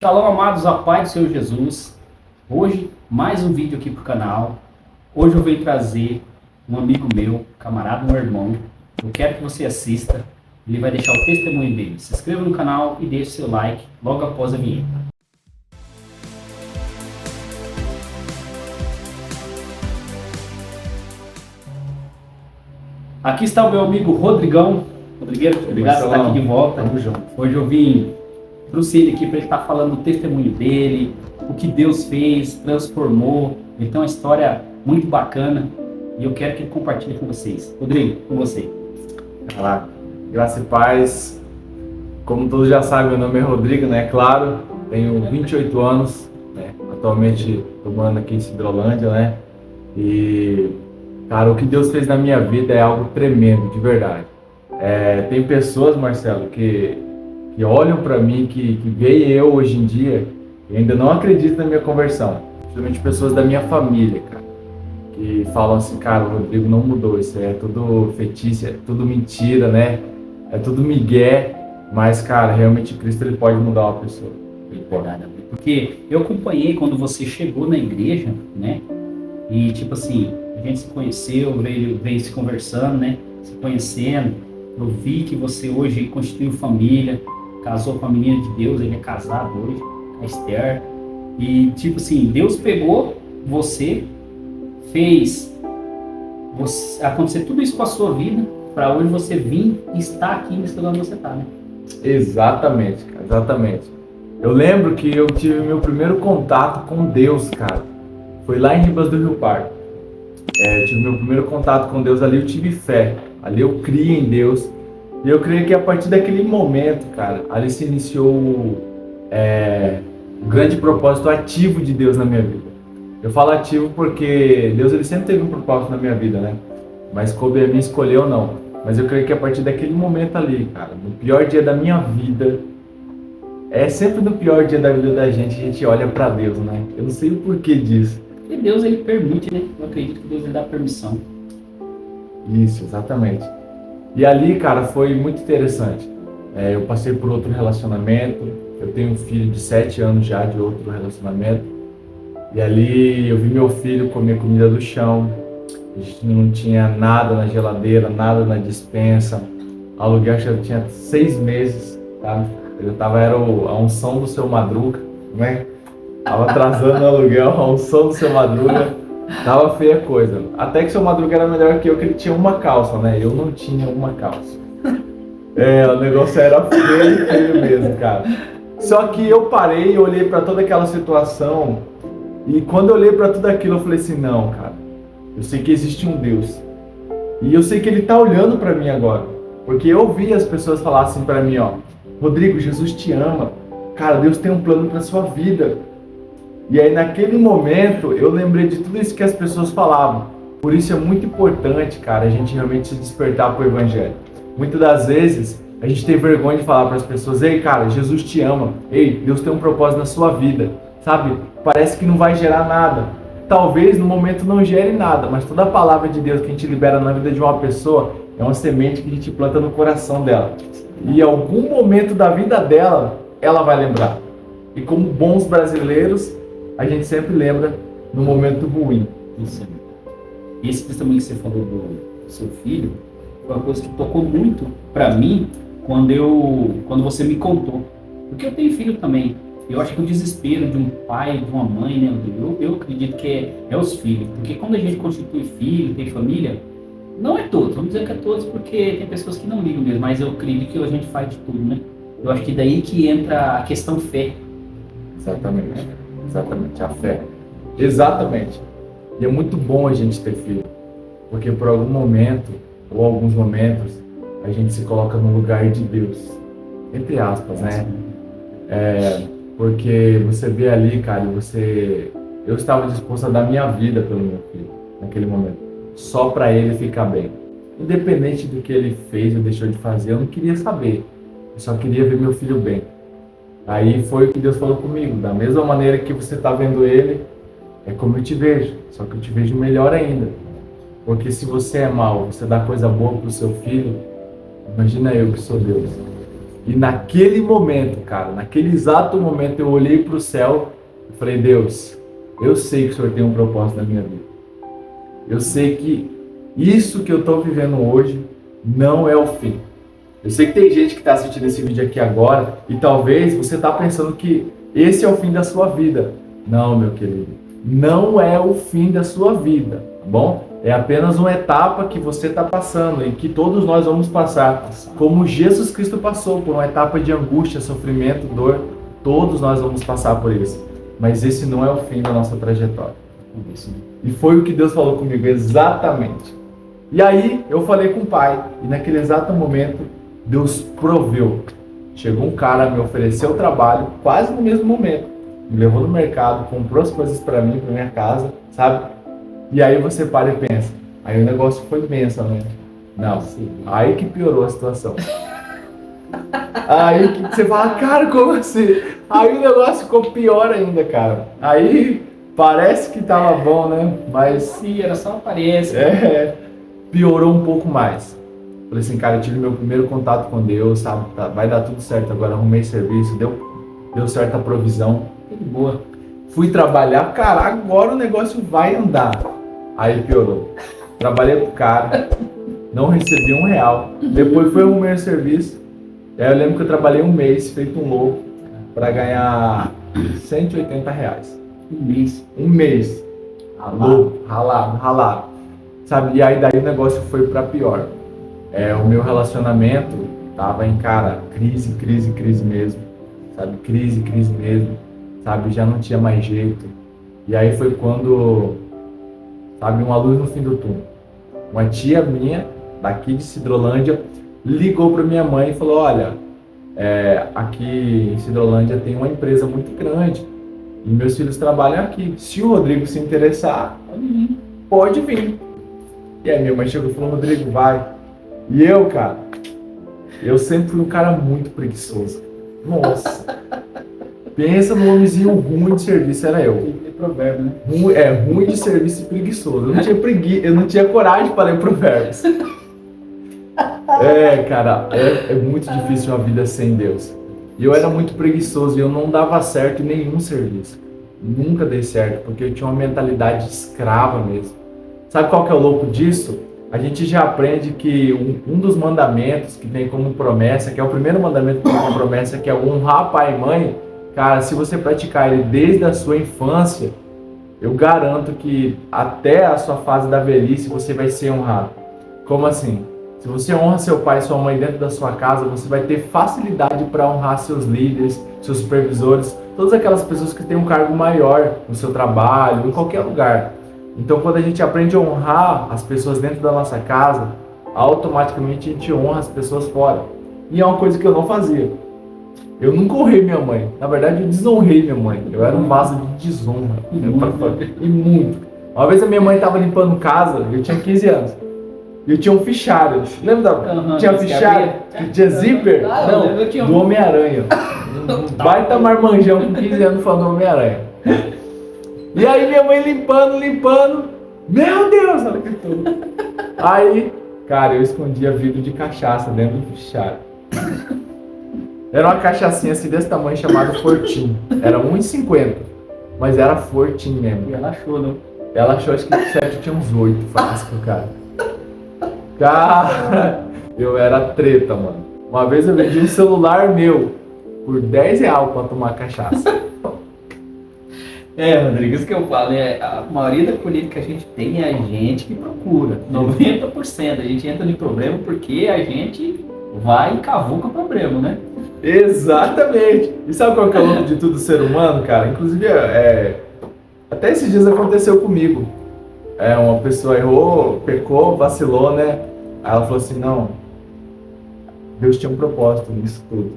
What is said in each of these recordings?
Shalom, amados, a paz do Senhor Jesus. Hoje, mais um vídeo aqui pro canal. Hoje eu venho trazer um amigo meu, camarada, um irmão. Eu quero que você assista. Ele vai deixar o testemunho dele. Se inscreva no canal e deixe seu like logo após a vinheta. Aqui está o meu amigo Rodrigão. Rodrigueiro, obrigado por estar aqui de volta. Tamo junto. Hoje eu trouxe ele aqui para ele estar falando do testemunho dele, o que Deus fez, transformou. Ele tem uma história muito bacana e eu quero que ele compartilhe com vocês. Rodrigo, com você. Olá, graça e paz. Como todos já sabem, meu nome é Rodrigo, né? Claro, tenho 28 anos, né? Atualmente estou morando aqui em Cidrolândia, né? E, cara, o que Deus fez na minha vida é algo tremendo, de verdade. Tem pessoas, Marcelo, que olham para mim, que veem eu hoje em dia e ainda não acreditam na minha conversão. Principalmente pessoas da minha família, cara, que falam assim, cara, o Rodrigo não mudou, isso é tudo feitiço, é tudo mentira, né? É tudo migué, mas, cara, realmente Cristo ele pode mudar uma pessoa. Ele pode. Porque eu acompanhei quando você chegou na igreja, né? E tipo assim, a gente se conheceu, veio se conversando, né? Se conhecendo. Eu vi que você hoje constituiu família, casou com a menina de Deus, ele é casado hoje, a Esther. E tipo assim, Deus pegou você, fez acontecer tudo isso com a sua vida, para hoje você vir e estar aqui nesse lugar onde você está, né? Exatamente, cara, exatamente. Eu lembro que eu tive meu primeiro contato com Deus, cara. Foi lá em Ribas do Rio Pardo. Eu tive meu primeiro contato com Deus ali, eu tive fé. Ali eu criei em Deus. E eu creio que a partir daquele momento, cara, ali se iniciou o grande propósito ativo de Deus na minha vida. Eu falo ativo porque Deus ele sempre teve um propósito na minha vida, né? Mas coube a mim escolher ou não. Mas eu creio que a partir daquele momento ali, cara, no pior dia da minha vida, sempre no pior dia da vida da gente, a gente olha pra Deus, né? Eu não sei o porquê disso. E Deus ele permite, né? Eu acredito que Deus ele dá permissão. Isso, exatamente. E ali, cara, foi muito interessante. Eu passei por outro relacionamento, eu tenho um filho de 7 anos já de outro relacionamento. E ali eu vi meu filho comer comida do chão, a gente não tinha nada na geladeira, nada na despensa. O aluguel acho que eu tinha 6 meses, tá? Era a unção do Seu Madruga, né? Tava atrasando o aluguel, a unção do Seu Madruga. Tava feia a coisa. Até que o Seu Madruga era melhor que eu, que ele tinha uma calça, né? Eu não tinha uma calça. O negócio era feio mesmo, cara. Só que eu parei e olhei pra toda aquela situação. E quando eu olhei pra tudo aquilo, eu falei assim, não, cara. Eu sei que existe um Deus. E eu sei que Ele tá olhando pra mim agora. Porque eu ouvi as pessoas falar assim pra mim, ó. Rodrigo, Jesus te ama. Cara, Deus tem um plano pra sua vida. E aí naquele momento eu lembrei de tudo isso que as pessoas falavam. Por isso é muito importante, cara, a gente realmente se despertar para o Evangelho. Muitas das vezes a gente tem vergonha de falar para as pessoas, ei cara, Jesus te ama, ei, Deus tem um propósito na sua vida, sabe? Parece que não vai gerar nada. Talvez no momento não gere nada, mas toda a palavra de Deus que a gente libera na vida de uma pessoa é uma semente que a gente planta no coração dela. E em algum momento da vida dela, ela vai lembrar. E como bons brasileiros, a gente sempre lembra no momento ruim. Isso. Esse testemunho que você falou do seu filho foi uma coisa que tocou muito para mim quando você me contou. Porque eu tenho filho também. Eu acho que o desespero de um pai, de uma mãe, né? Eu acredito que é os filhos. Porque quando a gente constitui filho, tem família, não é todos. Vamos dizer que é todos porque tem pessoas que não ligam mesmo. Mas eu acredito que a gente faz de tudo, né? Eu acho que daí que entra a questão fé. Exatamente. Exatamente, a fé. Exatamente. E é muito bom a gente ter filho, porque por algum momento, ou alguns momentos, a gente se coloca no lugar de Deus, entre aspas, né? Porque você vê ali, cara, eu estava disposto a dar minha vida pelo meu filho, naquele momento, só para ele ficar bem. Independente do que ele fez ou deixou de fazer, eu não queria saber, eu só queria ver meu filho bem. Aí foi o que Deus falou comigo, da mesma maneira que você está vendo ele, é como eu te vejo, só que eu te vejo melhor ainda. Porque se você é mau, você dá coisa boa para o seu filho, imagina eu que sou Deus. E naquele momento, cara, naquele exato momento eu olhei para o céu e falei, Deus, eu sei que o Senhor tem um propósito na minha vida. Eu sei que isso que eu estou vivendo hoje não é o fim. Eu sei que tem gente que está assistindo esse vídeo aqui agora e talvez você está pensando que esse é o fim da sua vida. Não, meu querido, não é o fim da sua vida, tá bom? É apenas uma etapa que você está passando e que todos nós vamos passar. Como Jesus Cristo passou por uma etapa de angústia, sofrimento, dor, todos nós vamos passar por isso. Mas esse não é o fim da nossa trajetória. E foi o que Deus falou comigo, exatamente. E aí eu falei com o pai, e naquele exato momento, Deus proveu. Chegou um cara, me ofereceu trabalho, quase no mesmo momento. Me levou no mercado, comprou as coisas para mim, para minha casa, sabe? E aí você para e pensa, aí o negócio foi bênção, né? Não, aí que piorou a situação. Aí que você fala, cara, como assim? Aí o negócio ficou pior ainda, cara. Aí parece que tava bom, né? Mas sim, era só uma aparência. Piorou um pouco mais. Falei assim, cara, eu tive meu primeiro contato com Deus, sabe? Vai dar tudo certo agora, arrumei serviço, deu certa provisão. Tudo boa. Fui trabalhar, cara, agora o negócio vai andar. Aí piorou. Trabalhei pro cara, não recebi R$1. Depois fui arrumar serviço. Aí eu lembro que eu trabalhei um mês, feito um louco, para ganhar R$180. Um mês. Ralado. Sabe? E aí daí o negócio foi para pior. O meu relacionamento tava em, cara, crise mesmo. Sabe? Crise mesmo. Sabe? Já não tinha mais jeito. E aí foi quando, sabe, uma luz no fim do túnel. Uma tia minha, daqui de Sidrolândia, ligou para minha mãe e falou, olha, aqui em Sidrolândia tem uma empresa muito grande e meus filhos trabalham aqui. Se o Rodrigo se interessar, pode vir. E aí minha mãe chegou e falou, Rodrigo, vai. E eu, cara, eu sempre fui um cara muito preguiçoso. Nossa. Pensa num homenzinho ruim de serviço, era eu. É provérbio, né? Ruim de serviço e preguiçoso. Eu não tinha coragem para ler provérbios. Cara, é muito difícil uma vida sem Deus. E eu era muito preguiçoso e eu não dava certo em nenhum serviço. Nunca dei certo, porque eu tinha uma mentalidade escrava mesmo. Sabe qual que é o louco disso? A gente já aprende que um dos mandamentos que tem como promessa, que é o primeiro mandamento que tem como promessa, que é honrar pai e mãe. Cara, se você praticar ele desde a sua infância, eu garanto que até a sua fase da velhice você vai ser honrado. Como assim? Se você honra seu pai e sua mãe dentro da sua casa, você vai ter facilidade para honrar seus líderes, seus supervisores, todas aquelas pessoas que têm um cargo maior no seu trabalho, em qualquer lugar. Então, quando a gente aprende a honrar as pessoas dentro da nossa casa, automaticamente a gente honra as pessoas fora. E é uma coisa que eu não fazia. Eu nunca honrei minha mãe. Na verdade, eu desonrei minha mãe. Eu era um vaso de desonra. E muito. Uma vez a minha mãe estava limpando casa, eu tinha 15 anos. E eu tinha um fichário. Lembra da... tinha fichário? Que tinha zíper? Não, do Homem-Aranha. Baita marmanjão com 15 anos falando do Homem-Aranha. E aí minha mãe limpando. Meu Deus, ela gritou. Aí, cara, eu escondia vidro de cachaça dentro do fichário. Era uma cachaçinha assim desse tamanho chamada Fortim. Era R$1,50. Mas era Fortim mesmo. E ela achou, não? Ela achou, acho que o certo tinha uns 8 frascos, cara. Cara, eu era treta, mano. Uma vez eu vendi um celular meu por R$10 pra tomar cachaça. Rodrigo, isso que eu falo, a maioria da colheita que a gente tem é a gente que procura. 90% a gente entra em problema porque a gente vai e cavuca o problema, né? Exatamente. E sabe qual que é o louco de tudo ser humano, cara? Inclusive, até esses dias aconteceu comigo. Uma pessoa errou, pecou, vacilou, né? Aí ela falou assim, não, Deus tinha um propósito nisso tudo.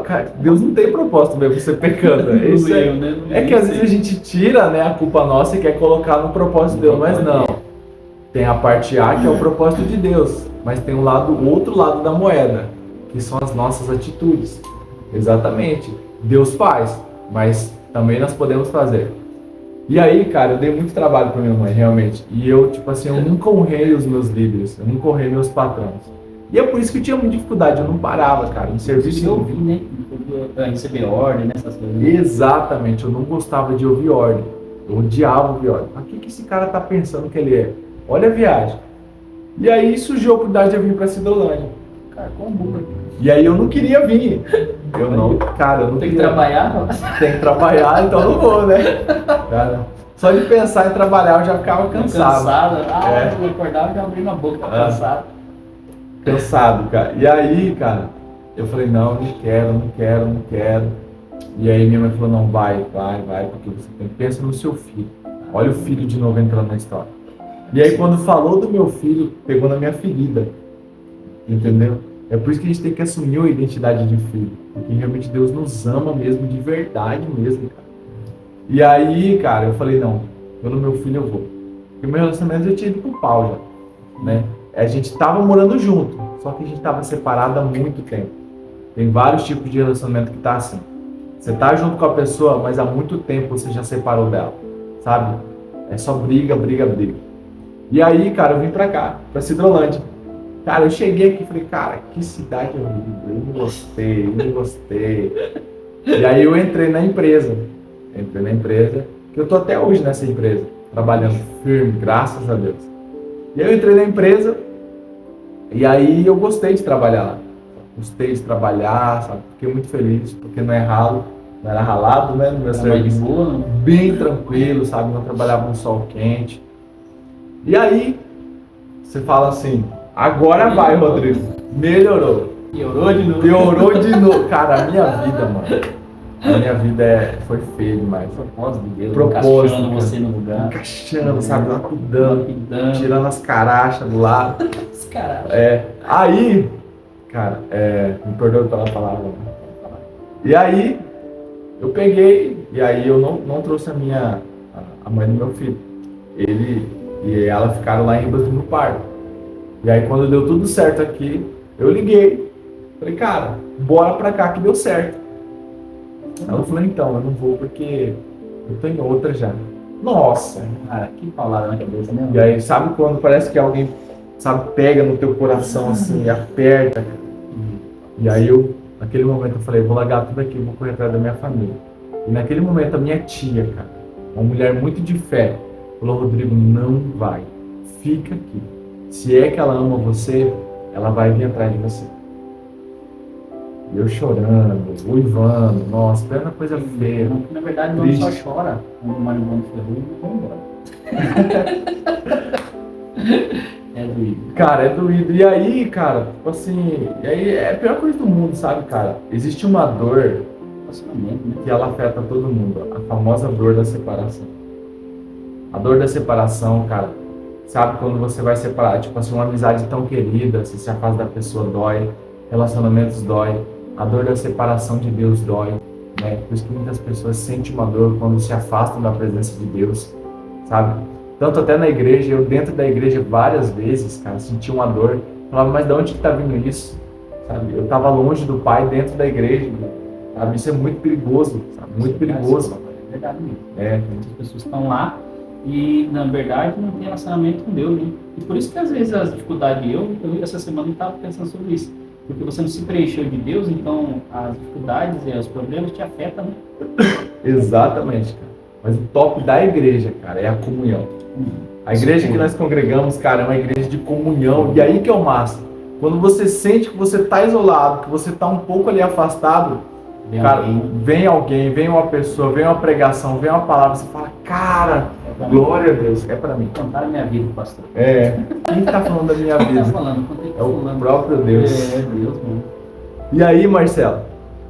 Cara, Deus não tem propósito mesmo você pecando. Isso que às vezes a gente tira, né, a culpa nossa e quer colocar no propósito de Deus, mas não. Tem a parte A, que é o propósito de Deus, mas tem o outro lado da moeda, que são as nossas atitudes. Exatamente. Deus faz, mas também nós podemos fazer. E aí, cara, eu dei muito trabalho pra minha mãe, realmente. E eu, tipo assim, eu nunca honrei os meus líderes, eu nunca honrei meus patrões. E é por isso que eu tinha muita dificuldade, eu não parava, cara, em serviço. Eu ouvi, né? Receber ordem, né? Essas coisas. Exatamente, eu não gostava de ouvir ordem. Eu odiava ouvir ordem. Mas o que esse cara tá pensando que ele é? Olha a viagem. E aí surgiu a oportunidade de eu vir pra Cidrolândia. Cara, como? E aí eu não queria vir. Eu não, cara, eu não Tem que queria. trabalhar? Tem que trabalhar, então não vou, né? Cara, só de pensar em trabalhar eu já ficava cansado. Cansado. É. Eu acordava e já abri a boca, cansado. Cansado, cara. E aí, cara, eu falei, não quero. E aí minha mãe falou, não, vai, porque você tem que pensar no seu filho. Olha o filho de novo entrando na história. E aí quando falou do meu filho, pegou na minha ferida. Entendeu? É por isso que a gente tem que assumir a identidade de filho. Porque realmente Deus nos ama mesmo, de verdade mesmo, cara. E aí, cara, eu falei, não, pelo meu filho eu vou. Porque o meu relacionamento já tinha ido pro pau já, né? A gente tava morando junto, só que a gente tava separado há muito tempo. Tem vários tipos de relacionamento que tá assim. Você tá junto com a pessoa, mas há muito tempo você já separou dela, sabe? É só briga. E aí, cara, eu vim pra cá, pra Cidrolândia. Cara, eu cheguei aqui e falei, cara, que cidade horrível, eu não gostei. E aí eu entrei na empresa, que eu tô até hoje nessa empresa, trabalhando firme, graças a Deus. E aí eu entrei na empresa, e aí eu gostei de trabalhar lá. Gostei de trabalhar, sabe? Fiquei muito feliz, porque não é ralo, não era ralado, né, no meu serviço. Bem tranquilo, sabe? Não trabalhava no sol quente. E aí, você fala assim, agora vai, Rodrigo. Melhorou. Piorou de novo. Cara, a minha vida, mano. A minha vida foi feia demais. Propósito de Deus. Propósito. Encaixando você no lugar. Encaixando, sabe? Lapidando. Tirando as carachas do lado. As carachas. Aí, cara, me perdoe pela palavra. E aí, eu peguei, e aí eu não trouxe a mãe do meu filho. Ele e ela ficaram lá em Ribas do Parque. E aí quando deu tudo certo aqui, eu liguei. Falei, cara, bora pra cá que deu certo. Ela falou, então, eu não vou porque eu tô em outra já. Nossa! Cara, que palavra na cabeça, né? E aí, sabe quando parece que alguém, sabe, pega no teu coração assim, e aperta. E aí naquele momento eu falei, vou largar tudo aqui, vou correr atrás da minha família. E naquele momento a minha tia, cara, uma mulher muito de fé, falou, Rodrigo, não vai, fica aqui. Se é que ela ama você, ela vai vir atrás de você. E eu chorando, uivando, nossa, foi uma coisa feia. Na verdade, não só chora quando o marido foi ruim, vai embora. É doído. Cara, é doído. E aí, cara, tipo assim, e aí é a pior coisa do mundo, sabe, cara? Existe uma dor que ela afeta todo mundo, a famosa dor da separação. A dor da separação, cara, sabe, quando você vai separar, tipo assim, uma amizade tão querida, você se afasta da pessoa, dói, relacionamentos dói, a dor da separação de Deus dói, né? Por isso que muitas pessoas sentem uma dor quando se afastam da presença de Deus, sabe? Tanto até na igreja, eu dentro da igreja várias vezes, cara, senti uma dor, falava, mas de onde que tá vindo isso? Sabe? Eu tava longe do Pai dentro da igreja, sabe? Isso é muito perigoso, sabe? Muito perigoso. É verdade mesmo. Muitas pessoas estão lá e, na verdade, não tem relacionamento com Deus, né? E por isso que, às vezes, as dificuldades, eu essa semana estava pensando sobre isso. Porque você não se preencheu de Deus, então as dificuldades e os problemas te afetam, né? Exatamente, cara. Mas o top da igreja, cara, é a comunhão. A igreja que nós congregamos, cara, é uma igreja de comunhão. E aí que é o máximo. Quando você sente que você está isolado, que você está um pouco ali afastado, cara, vem alguém, vem uma pessoa, vem uma pregação, vem uma palavra, você fala, cara, glória a Deus, é pra mim. Contar a minha vida, pastor. Quem tá falando da minha vida? É o próprio Deus. É Deus, mano. E aí, Marcelo,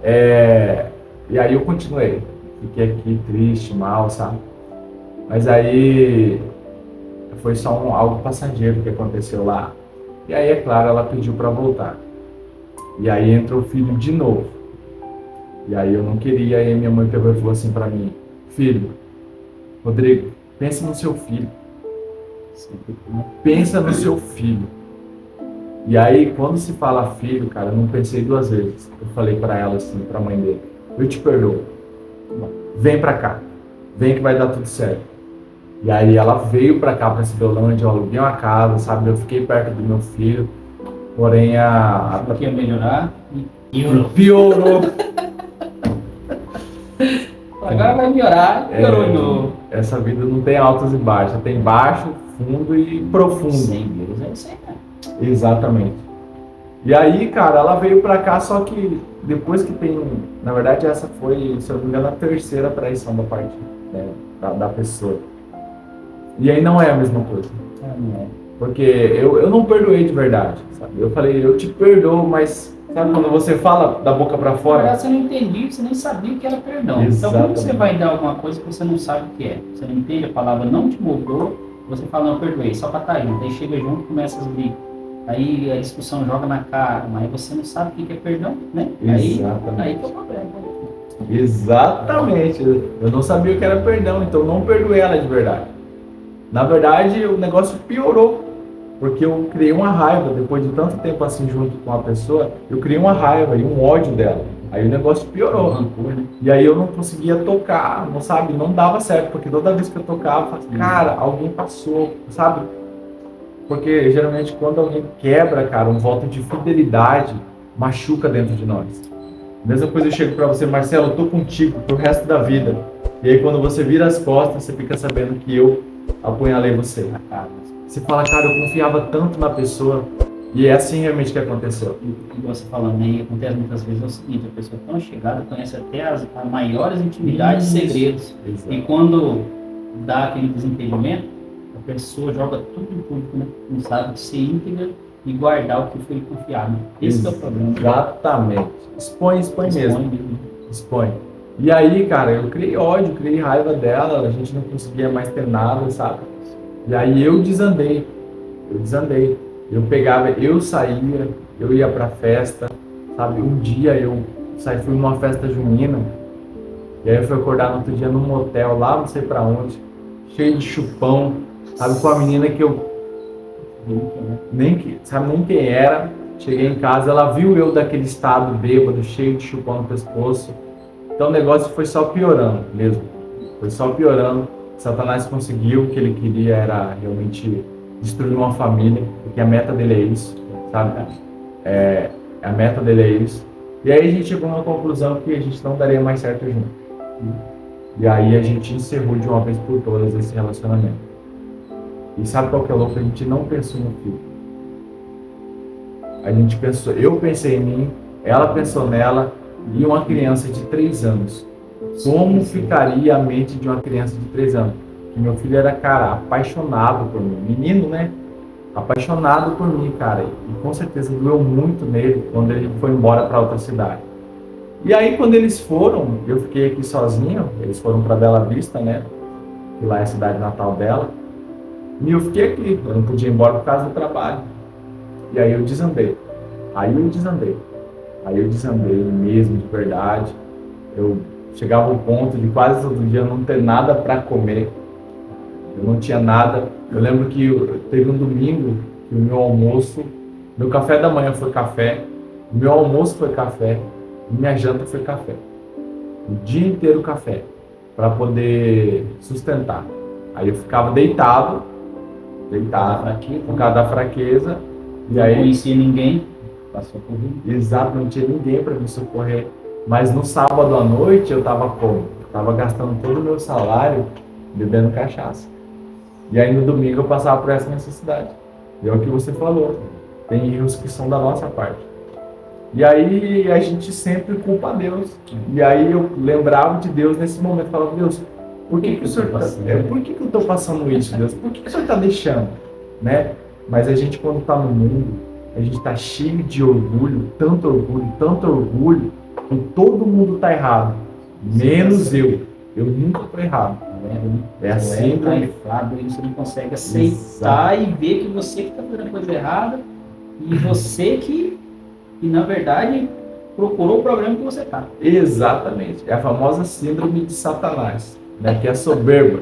e aí eu continuei. Fiquei aqui triste, mal, sabe? Mas aí foi só algo passageiro que aconteceu lá. E aí, é claro, ela pediu para voltar. E aí entrou o filho de novo. E aí eu não queria, e aí minha mãe pegou e falou assim para mim, filho, Rodrigo, pensa no seu filho. Pensa no seu filho. E aí, quando se fala filho, cara, eu não pensei duas vezes. Eu falei para ela assim, para a mãe dele, eu te perdoo. Vem para cá. Vem que vai dar tudo certo. E aí ela veio para cá, para Cidrolândia, eu aluguei uma casa, sabe? Eu fiquei perto do meu filho. Porém, Achou que ia melhorar e piorou. agora vai melhorar, piorou de novo. Essa vida não tem altos e baixos, tem baixo, fundo e profundo. Sem Deus, é isso aí, né? Exatamente. E aí, cara, ela veio pra cá, só que depois que tem... Na verdade, essa foi, se eu não me engano, a terceira traição da parte, né, da pessoa. E aí não é a mesma coisa. Não é. Porque eu não perdoei de verdade, sabe? Eu falei, eu te perdoo, mas sabe quando você fala da boca pra Na fora? verdade, você não entendia, você nem sabia o que era perdão. Então, como você vai dar alguma coisa que você não sabe o que é? Você não entende, a palavra não te moldou, você fala, não, eu perdoei, só pra estar junto. Aí chega junto, começa as brigas. Aí a discussão joga na cara, mas você não sabe o que é perdão, né? Exatamente. Aí que é o problema. Exatamente. Eu não sabia o que era perdão, então não perdoei ela de verdade. Na verdade, o negócio piorou, porque eu criei uma raiva, depois de tanto tempo assim junto com a pessoa, eu criei uma raiva e um ódio dela. Aí o negócio piorou. E aí eu não conseguia tocar, não sabe? Não dava certo, porque toda vez que eu tocava, eu falava, cara, alguém passou, sabe? Porque geralmente quando alguém quebra, cara, um voto de fidelidade, machuca dentro de nós. Mesma coisa eu chego pra você, Marcelo, eu tô contigo pro resto da vida. E aí quando você vira as costas, você fica sabendo que eu apunhalei você. Você fala, cara, eu confiava tanto na pessoa. E é assim realmente que aconteceu. E você falando, né, e acontece muitas vezes é o seguinte, a pessoa tão chegada conhece até as maiores intimidades e segredos. Exato. E quando dá aquele desentendimento, a pessoa joga tudo em público, né? Não sabe ser íntegra e guardar o que foi confiado. Esse é o problema. Exatamente. Expõe mesmo. Expõe. E aí, cara, eu criei ódio, criei raiva dela, a gente não conseguia mais ter nada, sabe? E aí eu desandei. Eu pegava, eu saía, eu ia pra festa, sabe? Um dia eu fui numa festa junina, e aí eu fui acordar no outro dia num motel lá, não sei pra onde, cheio de chupão, sabe? Com a menina que eu nem quem era. Cheguei em casa, ela viu eu daquele estado bêbado, cheio de chupão no pescoço. Então o negócio foi só piorando mesmo. Foi só piorando. Satanás conseguiu, o que ele queria era realmente destruir uma família, porque a meta dele é isso, sabe? A meta dele é isso. E aí a gente chegou a uma conclusão que a gente não daria mais certo junto. E aí a gente encerrou de uma vez por todas esse relacionamento. E sabe qual que é louco? A gente não pensou no filho. A gente pensou, eu pensei em mim, ela pensou nela, e uma criança de 3 anos. Como ficaria a mente de uma criança de 3 anos? Que meu filho era, cara, apaixonado por mim. Menino, né? Apaixonado por mim, cara. E com certeza doeu muito nele quando ele foi embora para outra cidade. E aí, quando eles foram, eu fiquei aqui sozinho. Eles foram para Bela Vista, né? Que lá é a cidade natal dela. E eu fiquei aqui. Eu não podia ir embora por causa do trabalho. E aí eu desandei. Aí eu desandei mesmo, de verdade. Eu chegava ao ponto de quase todo dia não ter nada para comer. Eu não tinha nada. Eu lembro que teve um domingo que o meu almoço, meu café da manhã foi café, o meu almoço foi café, e minha janta foi café. O dia inteiro café, para poder sustentar. Aí eu ficava deitado, por causa da fraqueza. E Não aí, conhecia ninguém, passou por mim. exato, não tinha ninguém para me socorrer. Mas no sábado à noite eu estava como? Eu estava gastando todo o meu salário bebendo cachaça. E aí no domingo eu passava por essa necessidade. E é o que você falou. Tem erros que são da nossa parte. E aí a gente sempre culpa a Deus. E aí eu lembrava de Deus nesse momento. Falava, Deus, por que que o Senhor por que que eu estou passando isso, Deus? Por que que o Senhor está deixando? Né? Mas a gente, quando está no mundo, a gente está cheio de orgulho, tanto orgulho, que todo mundo está errado, menos eu. Eu nunca estou errado. É assim, tá inflado, e você não consegue aceitar e ver que você que está fazendo a coisa errada e você que na verdade procurou o problema que você está. Exatamente. É a famosa síndrome de Satanás, né? Que é soberba.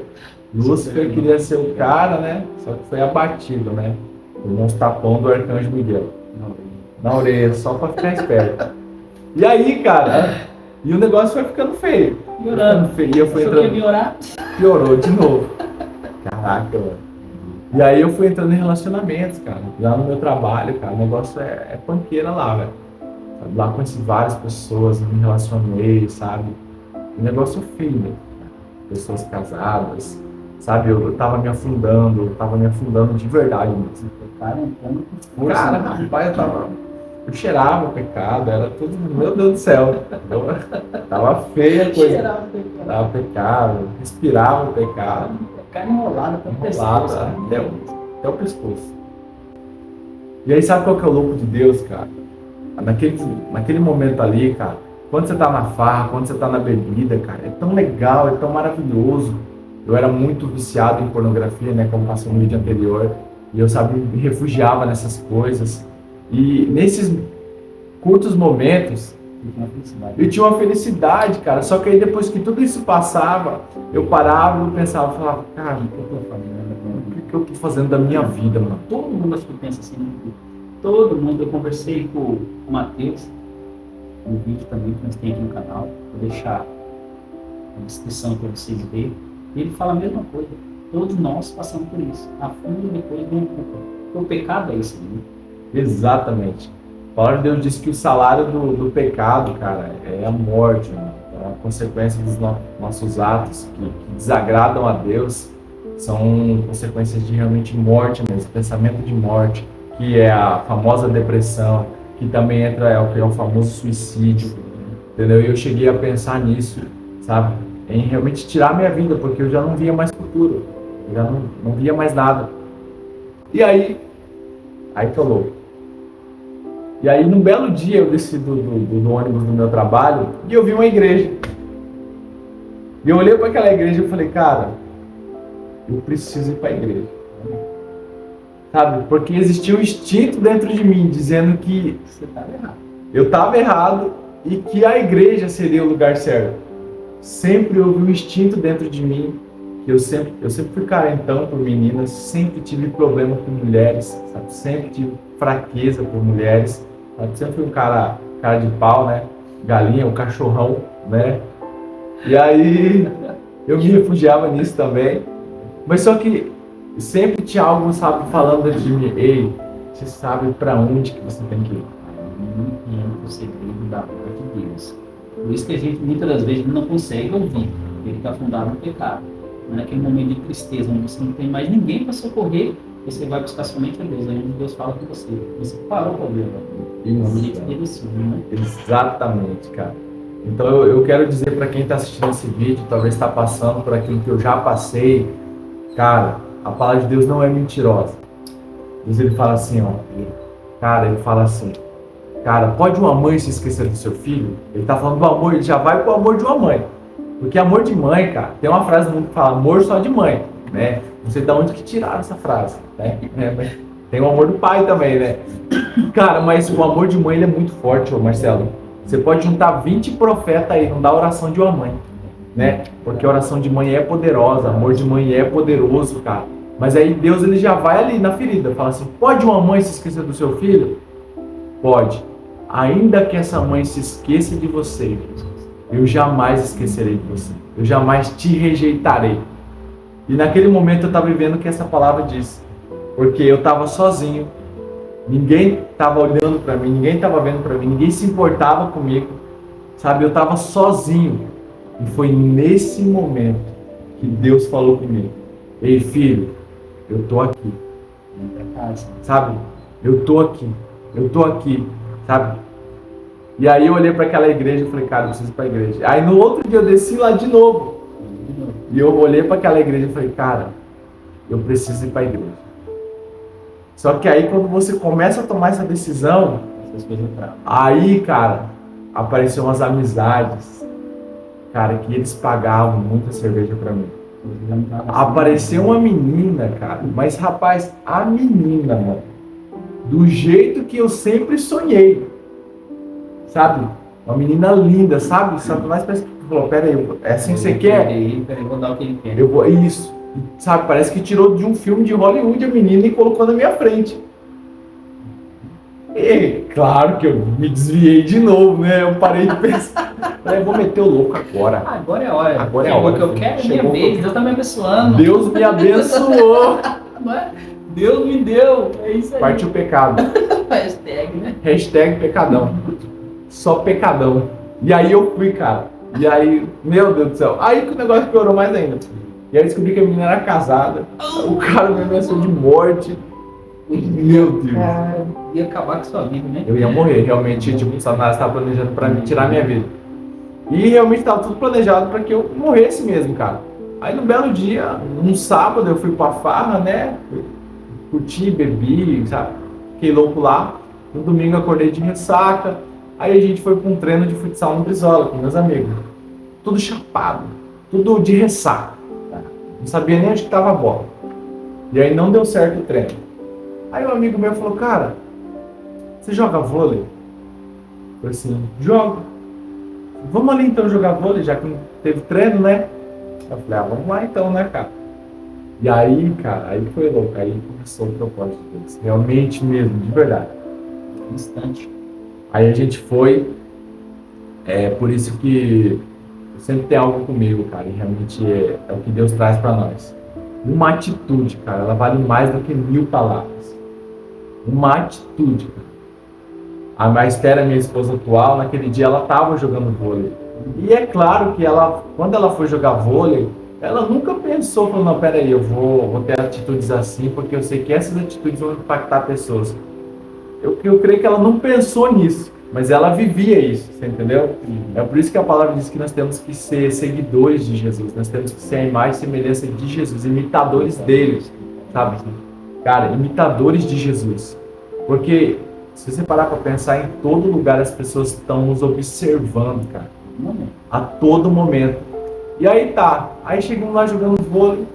Lúcifer queria ser o cara, né? Só que foi abatido, né? Tomou uns tapão do arcanjo Miguel. Na orelha, só para ficar esperto. E aí, cara, e o negócio foi ficando feio. Piorando. E eu fui entrando. Piorar? Piorou de novo. Caraca, mano. E aí eu fui entrando em relacionamentos, cara. Lá no meu trabalho, cara, o negócio é panqueira lá, velho. Sabe? Lá conheci várias pessoas, me relacionei, sabe? O negócio firme. Pessoas casadas, sabe? Eu tava me afundando de verdade mesmo. Cara, entrando com força. Cara, rapaz, eu cheirava o pecado, era tudo, meu Deus do céu. Tava feia a coisa. Cheirava o pecado. Tava pecado, respirava o pecado. Cara enrolado até o pescoço. Até o pescoço. E aí sabe qual que é o louco de Deus, cara? Naquele momento ali, cara, quando você tá na farra, quando você tá na bebida, cara, é tão legal, é tão maravilhoso. Eu era muito viciado em pornografia, né, como passou no vídeo anterior, e eu, sabe, me refugiava nessas coisas. E nesses curtos momentos, eu tinha uma felicidade, cara. Só que aí depois que tudo isso passava, eu parava e pensava, falava, cara, o que eu tô fazendo? O que eu tô fazendo da minha vida, mano? Todo mundo acho que pensa assim, né? Todo mundo. Eu conversei com o Matheus, no vídeo também que nós temos aqui no canal, vou deixar a descrição para vocês verem. Ele fala a mesma coisa. Todos nós passamos por isso. A fundo depois vem a culpa. Porque o pecado é isso, né? Exatamente. A palavra de Deus diz que o salário do pecado, cara, é a morte, né? É a consequência dos nossos atos que desagradam a Deus, são consequências de realmente morte mesmo, pensamento de morte, que é a famosa depressão, que também entra o que é o famoso suicídio, entendeu? E eu cheguei a pensar nisso, sabe? Em realmente tirar minha vida, porque eu já não via mais futuro, eu já não via mais nada. E aí colou. E aí, num belo dia, eu desci do ônibus do meu trabalho e eu vi uma igreja. E eu olhei para aquela igreja e falei, cara, eu preciso ir para a igreja. Sabe? Porque existia um instinto dentro de mim dizendo que Você estava errado. eu estava errado e que a igreja seria o lugar certo. Sempre houve um instinto dentro de mim que eu sempre fui carentão por meninas, sempre tive problema com mulheres, sabe? Sempre tive fraqueza por mulheres, sabe? Sempre fui um cara de pau, né? Galinha, um cachorrão, né? E aí eu me refugiava nisso também. Mas só que sempre tinha algo, sabe, falando dentro de mim, ei, você sabe para onde que você tem que ir. Aí entra o segredo da obra de Deus. Por isso que a gente muitas das vezes não consegue ouvir, porque ele está fundado no pecado. Naquele momento de tristeza, onde você não tem mais ninguém para socorrer, você vai buscar somente a Deus, aí onde Deus fala com você. Você parou para ver, né? Exatamente, cara. Então eu quero dizer para quem está assistindo esse vídeo, talvez está passando por aquilo que eu já passei, cara, a palavra de Deus não é mentirosa. Deus, ele fala assim, ó, cara, ele fala assim, cara, pode uma mãe se esquecer do seu filho? Ele está falando do amor, ele já vai pro amor de uma mãe. Porque amor de mãe, cara, tem uma frase no mundo que fala amor só de mãe, né? Não sei de onde que tiraram essa frase, né? Mas tem o amor do pai também, né? Cara, mas o amor de mãe ele é muito forte, ô Marcelo. Você pode juntar 20 profetas aí, não dá oração de uma mãe, né? Porque a oração de mãe é poderosa, amor de mãe é poderoso, cara. Mas aí Deus ele já vai ali na ferida, fala assim, pode uma mãe se esquecer do seu filho? Pode. Ainda que essa mãe se esqueça de você, eu jamais esquecerei de você. Eu jamais te rejeitarei. E naquele momento eu estava vivendo o que essa palavra diz. Porque eu estava sozinho. Ninguém estava olhando para mim. Ninguém estava vendo para mim. Ninguém se importava comigo. Sabe? Eu estava sozinho. E foi nesse momento que Deus falou comigo. Ei, filho, eu tô aqui. Sabe? Eu tô aqui. Eu tô aqui. Sabe? E aí eu olhei para aquela igreja e falei, cara, eu preciso ir para a igreja. Aí no outro dia eu desci lá de novo. E eu olhei para aquela igreja e falei, cara, eu preciso ir para a igreja. Só que aí quando você começa a tomar essa decisão, aí, cara, apareceram umas amizades, cara, que eles pagavam muita cerveja para mim. Apareceu uma menina, cara, mas rapaz, a menina, mano, do jeito que eu sempre sonhei. Sabe? Uma menina linda, sabe? Satanás parece que falou, peraí, é assim que você quer? Peraí, vou dar o que ele quer. Isso. Sabe, parece que tirou de um filme de Hollywood a menina e colocou na minha frente. E claro que eu me desviei de novo, né? Eu parei de pensar. Falei, vou meter o louco agora. Agora é a hora. Agora é a hora. O que eu quero é minha vez. Deus tá me abençoando. Deus me abençoou. Não é? Deus me deu. É isso aí. Partiu pecado. Hashtag, né? Hashtag pecadão. Só pecadão. E aí eu fui, cara. E aí, meu Deus do céu. Aí que o negócio piorou mais ainda. E aí eu descobri que a menina era casada. O cara me ameaçou de morte. Meu Deus. Ia acabar com sua vida, né? Eu ia morrer, realmente. Tipo, o Satanás estava planejando pra me tirar a minha vida. E realmente estava tudo planejado para que eu morresse mesmo, cara. Aí no belo dia, num sábado, eu fui pra farra, né? Curti, bebi, sabe? Fiquei louco lá. No domingo eu acordei de ressaca. Aí a gente foi pra um treino de futsal no Brizola com meus amigos. Tudo chapado, tudo de ressaca. Não sabia nem onde que tava a bola. E aí não deu certo o treino. Aí um amigo meu falou, cara, você joga vôlei? Eu falei assim, jogo. Vamos ali então jogar vôlei, já que não teve treino, né? Eu falei, vamos lá então, né, cara? E aí, cara, aí foi louco, aí começou o propósito deles. Realmente mesmo, de verdade. Instante. Aí a gente foi, por isso que sempre tem algo comigo, cara, e realmente é o que Deus traz pra nós. Uma atitude, cara, ela vale mais do que 1000 palavras. Uma atitude, cara. A Esther, minha esposa atual, naquele dia ela estava jogando vôlei. E é claro que ela, quando ela foi jogar vôlei, ela nunca pensou, falou, não, peraí, eu vou ter atitudes assim, porque eu sei que essas atitudes vão impactar pessoas. Eu creio que ela não pensou nisso, mas ela vivia isso, você entendeu? É por isso que a palavra diz que nós temos que ser seguidores de Jesus, nós temos que ser a imagem e semelhança de Jesus, imitadores dele, sabe? Cara, imitadores de Jesus. Porque se você parar para pensar, em todo lugar as pessoas estão nos observando, cara. A todo momento. E aí tá. Aí chegamos lá jogando vôlei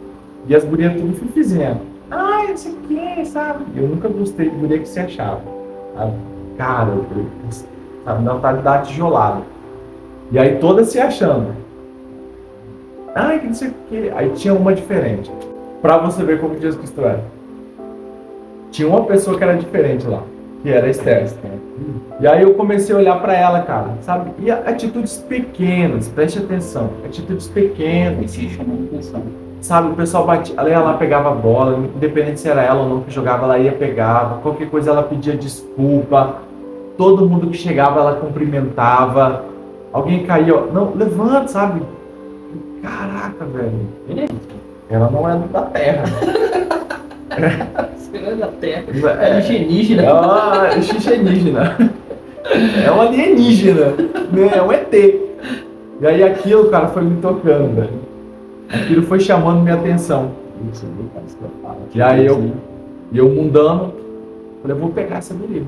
e as gurias tudo fizendo. Ai, não sei o que, sabe? Eu nunca gostei de guria que se achava. Sabe? Cara, sabe, dá vontade de dar tijolada. E aí todas se achando. Ai, que não sei o que. Aí tinha uma diferente. Pra você ver como Jesus Cristo era. Tinha uma pessoa que era diferente lá, que era a Esther. E aí eu comecei a olhar pra ela, cara, sabe? E atitudes pequenas, preste atenção, atitudes pequenas. Esse chamou atenção. Sabe, o pessoal batia, ela ia lá, pegava a bola, independente se era ela ou não que jogava, ela ia, pegava, qualquer coisa ela pedia desculpa, todo mundo que chegava ela cumprimentava, alguém caía, ó, não, levanta, sabe? Caraca, velho. Ela não é da terra. É da terra. É alienígena. É uma xixenígena. É um alienígena. Né? É um ET. E aí aquilo, cara, foi me tocando, velho. Aquilo foi chamando minha atenção. E aí eu mundano, falei, eu vou pegar essa guria.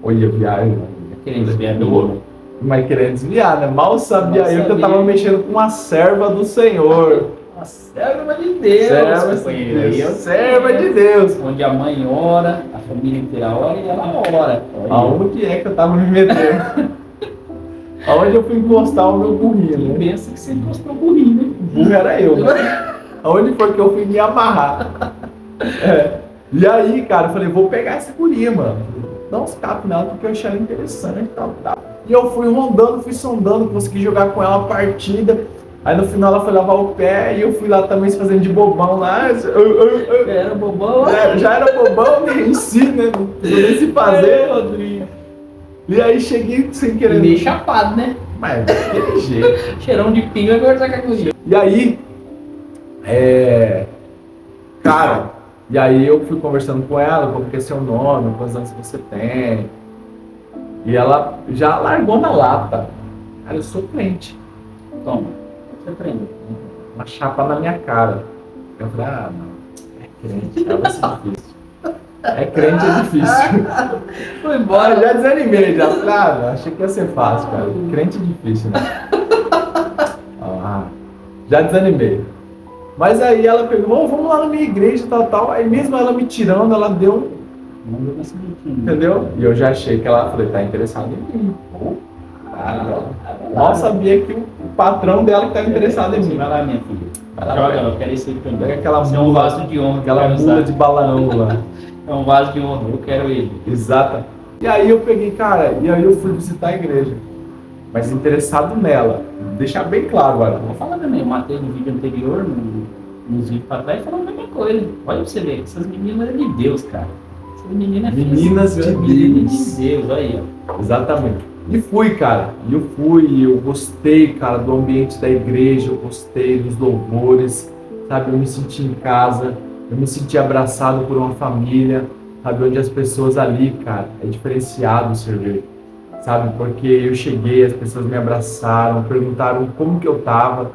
Olha, viagem. Querendo desviar Mas querendo desviar, né? Mal sabia eu que eu tava mexendo com uma serva do Senhor. A serva de Deus. Serva de Deus. Onde a mãe ora, a família inteira ora e ela ora. Aonde é que eu tava me metendo? Aonde eu fui encostar o meu burrinho, né? Pensa que você encostou o burrinho, né? O burro era eu, né? Aonde foi que eu fui me amarrar? E aí, cara, eu falei, vou pegar essa guria, mano. Dar uns capos nela porque eu achei ela interessante e tal. E eu fui rondando, fui sondando, consegui jogar com ela a partida. Aí no final ela foi lavar o pé e eu fui lá também se fazendo de bobão lá. Já era bobão? Já era bobão em si, né? Não precisou nem se fazer. Rodrigo. E aí cheguei sem querer. Meio chapado, né? Mas daquele jeito. Cheirão de pinga agora tá com a E aí, cara, e aí eu fui conversando com ela, como que é seu nome, quantos anos você tem. E ela já largou na lata. Cara, eu sou crente. Toma, você aprendeu. Uma chapa na minha cara. Eu falei, não, é crente, vai ser difícil. É crente, é difícil. Foi embora. Já desanimei, já. Não, achei que ia ser fácil, cara. Crente é difícil, né? Já desanimei. Mas aí ela pegou, vamos lá na minha igreja, tal. Aí mesmo ela me tirando, ela deu. Entendeu? E eu já achei que ela falei, tá interessada em mim. Mal sabia que o patrão dela que tá interessado em mim. Vai lá, minha filha. Vai lá, joga, eu quero esse aí também. Pega aquela é um vaso de honra. Aquela mula de Balaão lá. É um vaso de honra, eu quero ele. Exata. E aí eu peguei, cara, e aí eu fui visitar a igreja. Mas interessado nela. Deixar bem claro, olha. Vou falar também, eu matei no vídeo anterior, nos vídeos pra trás, falando a mesma coisa. Olha pra você ver, essas meninas é de Deus, cara. Essas meninas Meninas de Deus. de Deus, aí, ó. Exatamente. E fui, cara. Eu gostei, cara, do ambiente da igreja, eu gostei dos louvores, sabe? Eu me senti em casa, eu me senti abraçado por uma família, sabe? Onde as pessoas ali, cara, é diferenciado o servir, sabe? Porque eu cheguei, as pessoas me abraçaram, perguntaram como que eu tava,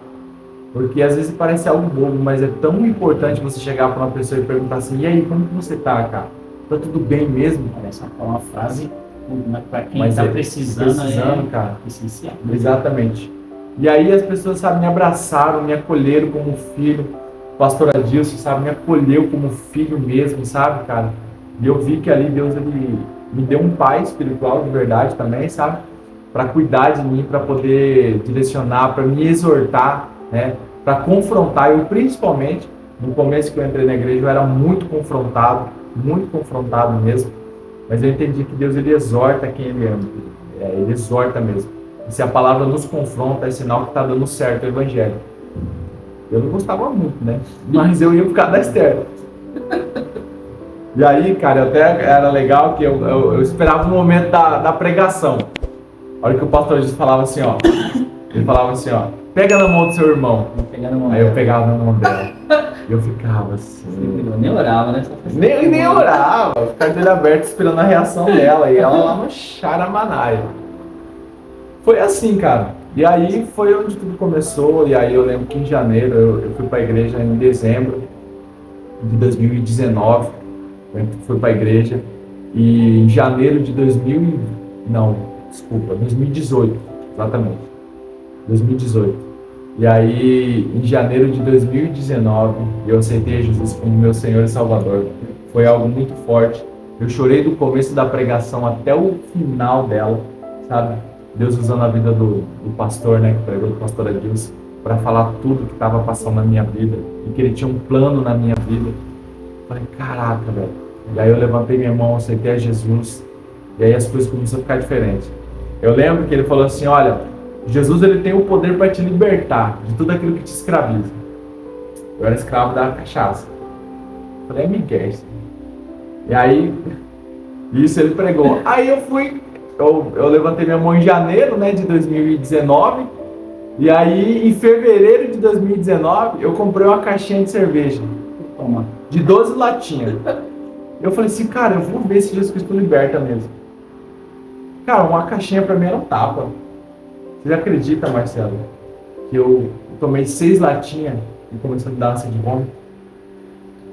porque às vezes parece algo bobo, mas é tão importante você chegar para uma pessoa e perguntar assim, e aí, como que você tá, cara? Tá tudo bem mesmo? Parece uma frase, para quem Mas está é precisando, cara. Essencial. Exatamente. E aí as pessoas, sabe, me abraçaram, me acolheram como filho. O pastor Adilson, sabe, me acolheu como filho mesmo, sabe, cara? E eu vi que ali Deus, ele me deu um pai espiritual de verdade também, sabe? Para cuidar de mim, para poder direcionar, para me exortar, né? Para confrontar. Eu, principalmente, no começo que eu entrei na igreja, eu era muito confrontado mesmo. Mas eu entendi que Deus, ele exorta quem ele ama. Ele exorta mesmo. E se a palavra nos confronta, é sinal que está dando certo o evangelho. Eu não gostava muito, né? Mas eu ia por causa da Esther. E aí, cara, até era legal que eu esperava o momento da pregação. A hora que o pastor Jesus falava assim, ó. Ele falava assim, ó. Pega na mão do seu irmão. Aí eu pegava na mão dela. E eu ficava assim. Nem orava, né? Nem orava. Ficava de olho aberto esperando a reação dela. E ela lá no Charamanaia. Foi assim, cara. E aí foi onde tudo começou. E aí eu lembro que em janeiro eu fui para a igreja em dezembro de 2019. Eu fui para a igreja. E em janeiro de 2018. Exatamente. 2018. E aí, em janeiro de 2019, eu aceitei Jesus como meu Senhor e Salvador. Foi algo muito forte. Eu chorei do começo da pregação até o final dela, sabe? Deus usando a vida do pastor, né, que pregou, do pastor Adilson, para falar tudo que estava passando na minha vida e que ele tinha um plano na minha vida. Eu falei, caraca, velho. E aí eu levantei minha mão, aceitei a Jesus, e aí as coisas começaram a ficar diferentes. Eu lembro que ele falou assim, olha, Jesus, ele tem o poder para te libertar de tudo aquilo que te escraviza. Eu era escravo da cachaça. Eu falei, Miguel. E aí, isso ele pregou. Aí eu fui, eu levantei minha mão em janeiro, né, de 2019. E aí, em fevereiro de 2019, eu comprei uma caixinha de cerveja. De 12 latinhas. Eu falei assim, cara, eu vou ver se Jesus Cristo liberta mesmo. Cara, uma caixinha pra mim era um tapa. Você acredita, Marcelo, que eu tomei 6 latinhas e começou a me dar ânsia de vômito?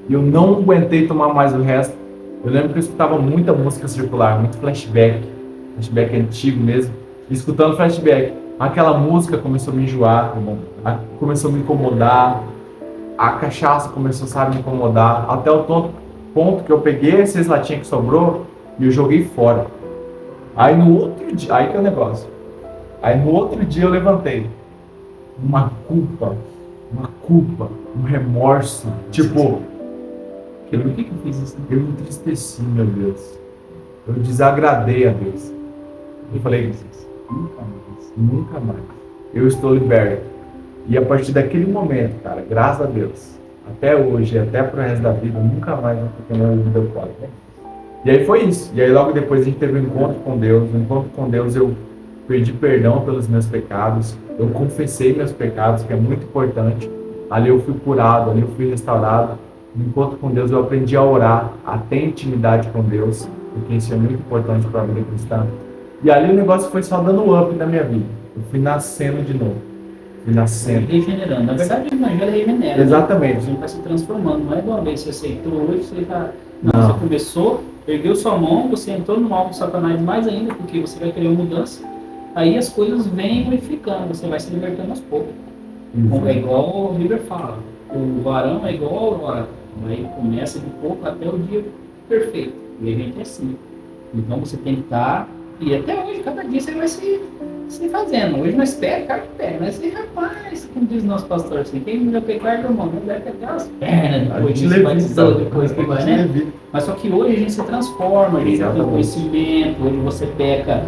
E eu não aguentei tomar mais o resto. Eu lembro que eu escutava muita música circular, muito flashback antigo mesmo. E escutando flashback, aquela música começou a me enjoar, começou a me incomodar, a cachaça começou, sabe, a me incomodar, até o ponto que eu peguei as 6 latinhas que sobrou e eu joguei fora. Aí no outro dia, aí que é o negócio. Aí no outro dia eu levantei. Uma culpa, um remorso. Tipo, por que eu fiz isso? Eu entristeci, meu Deus. Eu desagradei a Deus. Eu falei, nunca mais. Eu estou liberto. E a partir daquele momento, cara, graças a Deus, até hoje, até pro resto da vida, nunca mais vou ter minha vida fora. E aí foi isso. E aí logo depois a gente teve um encontro com Deus. No encontro com Deus eu pedi perdão pelos meus pecados, eu confessei meus pecados, que é muito importante. Ali eu fui curado, ali eu fui restaurado. No encontro com Deus eu aprendi a orar, a ter intimidade com Deus, porque isso é muito importante para a vida cristã. E ali o negócio foi só dando up na minha vida. Eu fui nascendo de novo. Fui nascendo. Regenerando. Na verdade, o evangelho regenera. Exatamente. Né? A gente vai se transformando. Não é de uma vez que você aceitou, hoje você está... Não, você começou, ergueu sua mão, você entrou no alvo do Satanás mais ainda, porque você vai querer uma mudança. Aí as coisas vêm modificando, você vai se libertando aos poucos. É igual o River fala, o varão é igual a aurora, aí começa de pouco até o dia perfeito, e a gente é assim. Então você tem que estar, e até hoje, cada dia você vai se fazendo. Hoje nós pecamos, de pé, mas rapaz, como diz o nosso pastor, assim, quem já pecar, irmão, não deve pegar as pernas, depois disso vai dizer, depois que vai, né? Mas só que hoje a gente se transforma, a gente tem conhecimento, hoje você peca,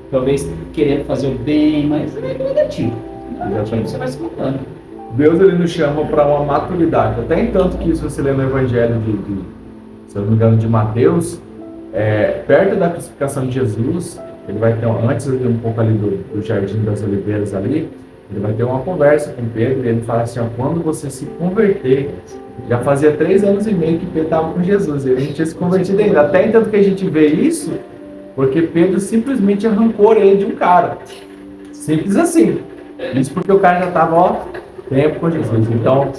talvez querendo fazer o bem, mas é negativo. Você vai se mudando. Deus ele nos chama para uma maturidade. Até em tanto que se você ler no Evangelho se eu não me engano, de Mateus, perto da crucificação de Jesus, ele vai ter, antes um pouco ali do Jardim das Oliveiras ali, ele vai ter uma conversa com Pedro e ele fala assim, ó, quando você se converter, já fazia 3 anos e meio que Pedro estava com Jesus, ele não tinha se convertido ainda. Até então que a gente vê isso, porque Pedro simplesmente arrancou a orelha de um cara. Simples assim. Isso porque o cara já estava, ó, tempo com Jesus. Então,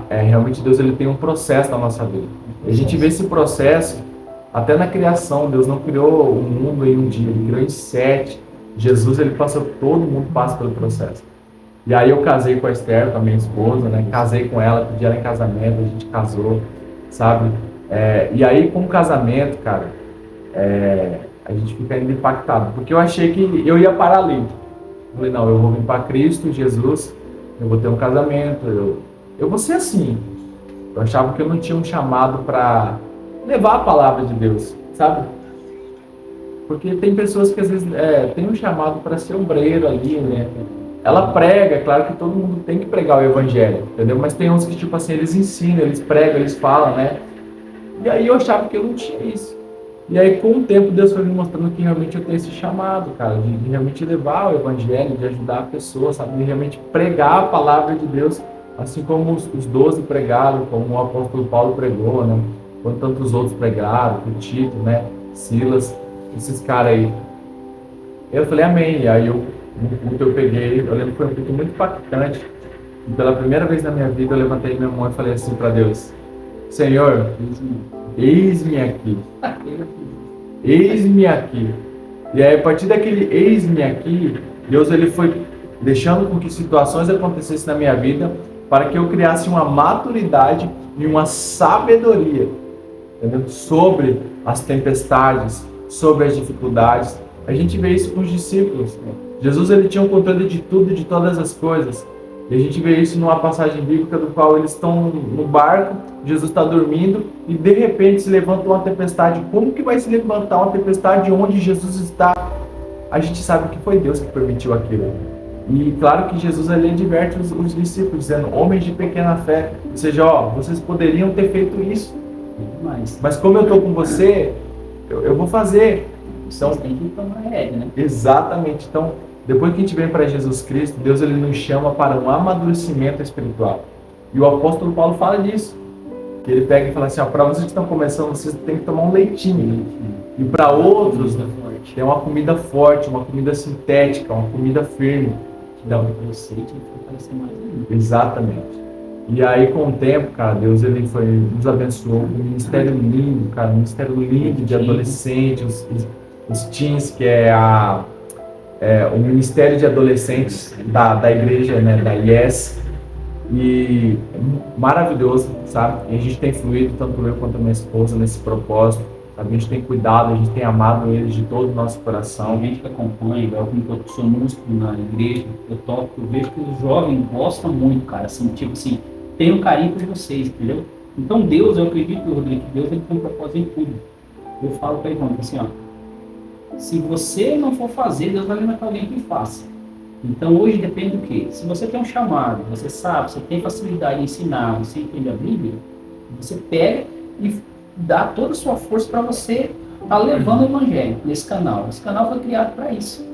realmente Deus ele tem um processo na nossa vida. A gente vê esse processo até na criação. Deus não criou o mundo em um dia, ele criou em 7. Jesus, ele passou, todo mundo passa pelo processo. E aí eu casei com a Esther, com a minha esposa, né? Casei com ela, pedi ela em casamento, a gente casou, sabe? E aí com o casamento, cara, a gente fica ainda impactado, porque eu achei que eu ia parar ali. Eu falei, não, eu vou vir para Cristo, Jesus, eu vou ter um casamento, eu vou ser assim. Eu achava que eu não tinha um chamado para levar a palavra de Deus, sabe? Porque tem pessoas que às vezes tem um chamado para ser obreiro ali, né? Ela prega, é claro que todo mundo tem que pregar o evangelho, entendeu? Mas tem uns que, tipo assim, eles ensinam, eles pregam, eles falam, né? E aí eu achava que eu não tinha isso. E aí, com o tempo, Deus foi me mostrando que realmente eu tenho esse chamado, cara, de realmente levar o evangelho, de ajudar a pessoa, sabe? De realmente pregar a palavra de Deus, assim como os 12 pregaram, como o apóstolo Paulo pregou, né? Como tantos outros pregaram, o Tito, né? Silas, esses caras aí. Eu falei, amém. E aí, no culto eu peguei, eu lembro que foi um culto muito impactante. E pela primeira vez na minha vida, eu levantei minha mão e falei assim para Deus, Senhor, eis-me aqui. Eis-me aqui. E aí, a partir daquele eis-me aqui, Deus ele foi deixando com que situações acontecessem na minha vida para que eu criasse uma maturidade e uma sabedoria, entendeu? Sobre as tempestades, sobre as dificuldades. A gente vê isso com os discípulos, né? Jesus ele tinha o controle de tudo e de todas as coisas. E a gente vê isso numa passagem bíblica do qual eles estão no barco, Jesus está dormindo e de repente se levanta uma tempestade. Como que vai se levantar uma tempestade onde Jesus está? A gente sabe que foi Deus que permitiu aquilo. E claro que Jesus ali adverte os discípulos, dizendo, homens de pequena fé. Ou seja, ó, vocês poderiam ter feito isso. Mas como eu estou com você, eu vou fazer. Então, tem que tomar rédea, né? Exatamente. Então, depois que a gente vem para Jesus Cristo, Deus ele nos chama para um amadurecimento espiritual. E o apóstolo Paulo fala disso. Que ele pega e fala assim, ó, para vocês que estão começando, vocês têm que tomar um leitinho. E para outros, tem uma comida forte, uma comida sintética, uma comida firme. Então, você tinha que fortalecer mais ainda. Exatamente. E aí, com o tempo, cara, Deus ele nos abençoou com um ministério lindo, cara, um ministério lindo de adolescentes, os teens, que é o Ministério de Adolescentes da igreja, né, da IES, e maravilhoso, sabe? E a gente tem fluído, tanto eu quanto a minha esposa, nesse propósito, sabe? A gente tem cuidado, a gente tem amado eles de todo o nosso coração. A gente que acompanha, igual como eu sou músico na igreja, eu toco, eu vejo que os jovens gostam muito, cara, assim, tipo assim, tem um carinho por vocês, entendeu? Então Deus, eu acredito, Rodrigo, que Deus ele tem um propósito em tudo. Eu falo para ele, assim, ó, se você não for fazer, Deus vai levantar alguém que faça. Então hoje depende do quê? Se você tem um chamado, você sabe, você tem facilidade em ensinar, você entende a Bíblia, você pega e dá toda a sua força para você estar levando o Evangelho nesse canal. Esse canal foi criado para isso.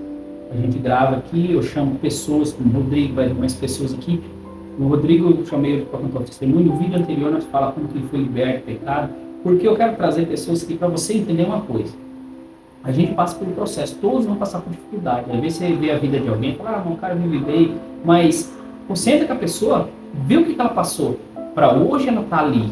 A gente grava aqui, eu chamo pessoas, como o Rodrigo, vai ter mais pessoas aqui. O Rodrigo, eu chamei ele para contar o testemunho. No vídeo anterior nós falamos como que ele foi liberto do pecado, porque eu quero trazer pessoas aqui para você entender uma coisa. A gente passa pelo processo, todos vão passar por dificuldade. Às vezes você vê a vida de alguém e fala, o cara vive bem, mas concentra com a pessoa, vê o que ela passou, para hoje ela está ali.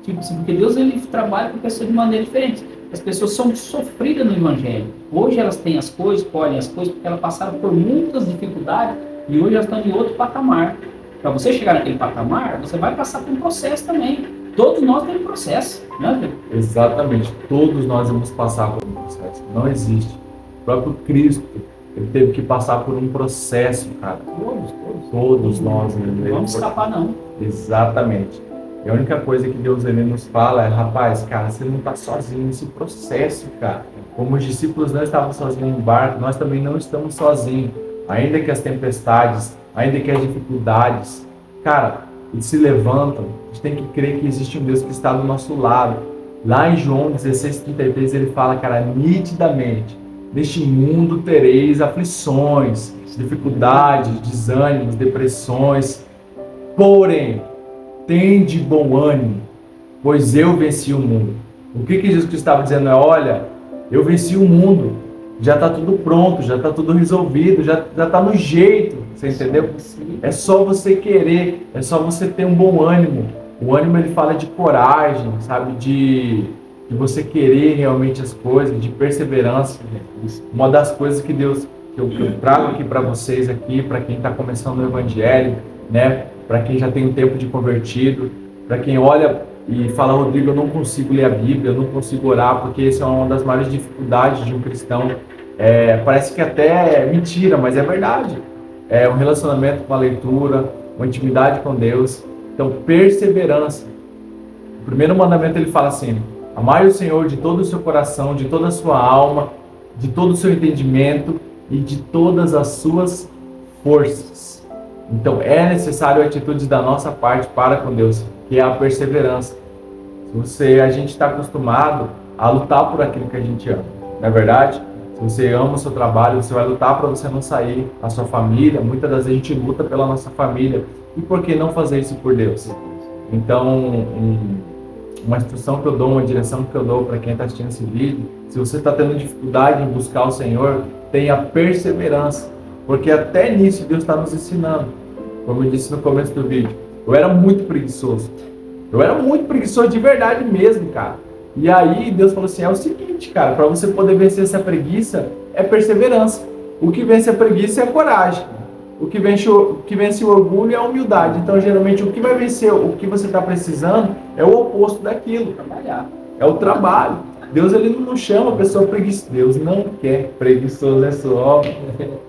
Tipo assim, porque Deus ele trabalha com pessoas de maneira diferente. As pessoas são sofridas no Evangelho. Hoje elas têm as coisas, colhem as coisas, porque elas passaram por muitas dificuldades e hoje elas estão em outro patamar. Para você chegar naquele patamar, você vai passar por um processo também. Todos nós temos processo, né? Exatamente, todos nós vamos passar por um processo. Não existe. O próprio Cristo, ele teve que passar por um processo, cara. Todos nós. Não vamos escapar, não. Exatamente. E a única coisa que Deus ele nos fala é, rapaz, cara, você não está sozinho nesse processo, cara. Como os discípulos não estavam sozinhos no barco, nós também não estamos sozinhos. Ainda que as tempestades, ainda que as dificuldades, cara, eles se levantam. A gente tem que crer que existe um Deus que está do nosso lado. Lá em João 16:33 ele fala, cara, nitidamente, neste mundo tereis aflições, dificuldades, desânimos, depressões, porém, tende bom ânimo, pois eu venci o mundo. O que Jesus Cristo estava dizendo é, olha, eu venci o mundo, já está tudo pronto, já está tudo resolvido, já está no jeito, você entendeu? É só você querer, é só você ter um bom ânimo. O ânimo ele fala de coragem, sabe, de você querer realmente as coisas, de perseverança. Uma das coisas que Deus, que eu trago aqui para vocês aqui, para quem está começando o Evangelho, né, para quem já tem um tempo de convertido, para quem olha e fala, Rodrigo, eu não consigo ler a Bíblia, eu não consigo orar, porque essa é uma das maiores dificuldades de um cristão. Parece que até é mentira, mas é verdade. É um relacionamento com a leitura, uma intimidade com Deus. Então, perseverança. O primeiro mandamento ele fala assim, amai o Senhor de todo o seu coração, de toda a sua alma, de todo o seu entendimento e de todas as suas forças. Então, é necessário atitudes da nossa parte para com Deus, que é a perseverança. A gente está acostumado a lutar por aquilo que a gente ama, não é verdade? Se você ama o seu trabalho, você vai lutar para você não sair, a sua família, muitas das vezes a gente luta pela nossa família, e por que não fazer isso por Deus? Então, uma instrução que eu dou, uma direção que eu dou para quem está assistindo esse vídeo, se você está tendo dificuldade em buscar o Senhor, tenha perseverança, porque até nisso Deus está nos ensinando. Como eu disse no começo do vídeo, eu era muito preguiçoso. Eu era muito preguiçoso de verdade mesmo, cara. E aí Deus falou assim, é o seguinte, cara, para você poder vencer essa preguiça, é perseverança. O que vence a preguiça é a coragem. O que vence o orgulho é a humildade. Então, geralmente, o que vai vencer, o que você está precisando, é o oposto daquilo. Trabalhar. É o trabalho. Deus, ele não chama a pessoa preguiçosa. Deus não quer preguiçoso, é só.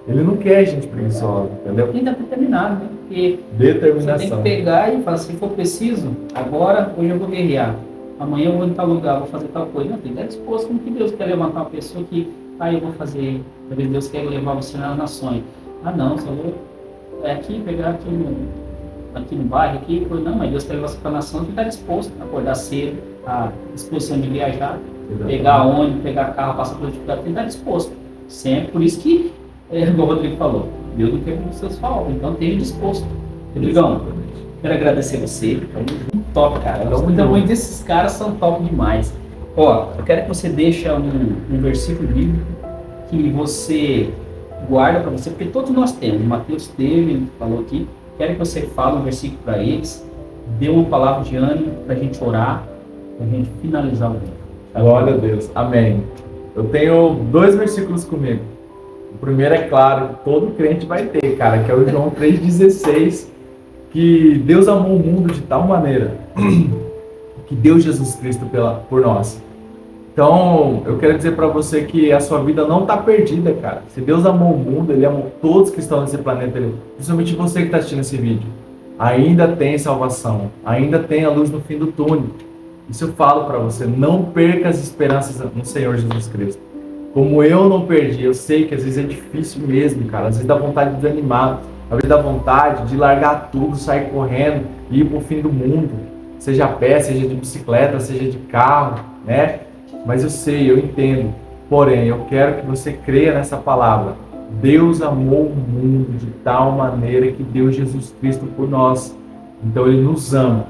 Ele não quer gente preguiçosa, entendeu? Tem que estar determinado, né? Porque determinação. Você tem que pegar e falar, se for preciso, agora, hoje eu vou guerrear. Amanhã eu vou em tal lugar, vou fazer tal coisa. Não, tem que estar disposto como que Deus quer levantar uma pessoa que, eu vou fazer. Talvez Deus quer levar você nas nações. Ah, não, só vou aqui, pegar aqui no bairro, aqui, não, mas Deus quer levar você para a nação, tem que estar disposto a acordar cedo, a disposição de viajar, pegar ônibus, pegar carro, passar por dificuldade, tem que estar disposto. Sempre, por isso que, como o Rodrigo falou, Deus não quer que os seus faltem, então esteja disposto. Rodrigão, quero agradecer você, top, cara. Muitos desses caras são top demais. Ó, eu quero que você deixe um versículo bíblico que você guarda para você, porque todos nós temos. Mateus teve, ele falou aqui. Quero que você fale um versículo para eles, dê uma palavra de ânimo para a gente orar, para a gente finalizar o vídeo. Glória a Deus. Amém. Eu tenho 2 versículos comigo. O primeiro é claro, que todo crente vai ter, cara, que é o João 3,16, que Deus amou o mundo de tal maneira que deu Jesus Cristo por nós. Então, eu quero dizer para você que a sua vida não está perdida, cara. Se Deus amou o mundo, Ele amou todos que estão nesse planeta, principalmente você que está assistindo esse vídeo. Ainda tem salvação, ainda tem a luz no fim do túnel. Isso eu falo para você, não perca as esperanças no Senhor Jesus Cristo. Como eu não perdi, eu sei que às vezes é difícil mesmo, cara. Às vezes dá vontade de desanimar, às vezes dá vontade de largar tudo, sair correndo e ir para o fim do mundo. Seja a pé, seja de bicicleta, seja de carro, né? Mas eu sei, eu entendo. Porém, eu quero que você creia nessa palavra. Deus amou o mundo de tal maneira que deu Jesus Cristo por nós. Então Ele nos ama.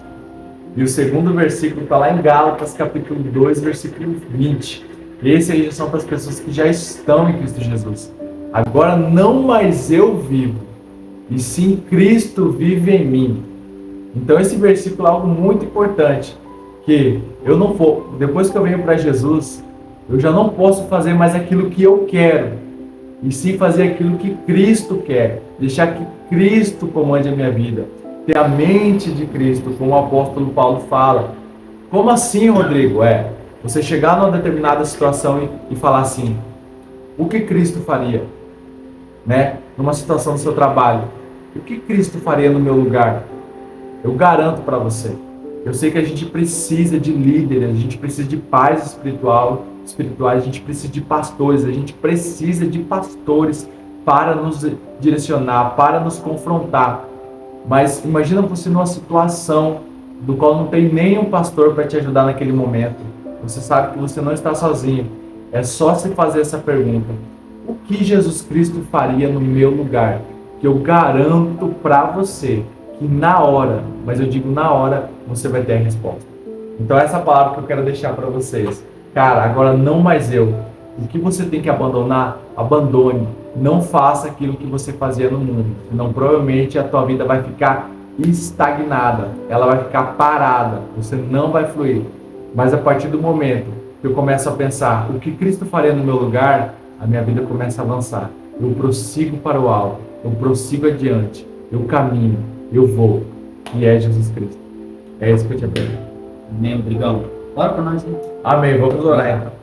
E o segundo versículo está lá em Gálatas, capítulo 2, versículo 20. Esse aí já são para as pessoas que já estão em Cristo Jesus. Agora não mais eu vivo, e sim Cristo vive em mim. Então esse versículo é algo muito importante. Que eu não vou, depois que eu venho para Jesus, eu já não posso fazer mais aquilo que eu quero, e sim fazer aquilo que Cristo quer, deixar que Cristo comande a minha vida, ter a mente de Cristo, como o apóstolo Paulo fala. Como assim, Rodrigo? Você chegar numa determinada situação e falar assim, o que Cristo faria? Né? Numa situação do seu trabalho, o que Cristo faria no meu lugar? Eu garanto para você. Eu sei que a gente precisa de líderes, a gente precisa de pais espirituais, a gente precisa de pastores, a gente precisa de pastores para nos direcionar, para nos confrontar. Mas imagina você numa situação do qual não tem nenhum pastor para te ajudar naquele momento. Você sabe que você não está sozinho. É só se fazer essa pergunta: o que Jesus Cristo faria no meu lugar? Que eu garanto para você que na hora, mas eu digo na hora, você vai ter a resposta. Então essa palavra que eu quero deixar para vocês. Cara, agora não mais eu. O que você tem que abandonar, abandone. Não faça aquilo que você fazia no mundo. Senão provavelmente a tua vida vai ficar estagnada. Ela vai ficar parada. Você não vai fluir. Mas a partir do momento que eu começo a pensar o que Cristo faria no meu lugar, a minha vida começa a avançar. Eu prossigo para o alto. Eu prossigo adiante. Eu caminho. Eu vou. E é Jesus Cristo. É isso que eu te aprendi. Amém, obrigado. Ora para nós, hein? Amém. Vamos orar então.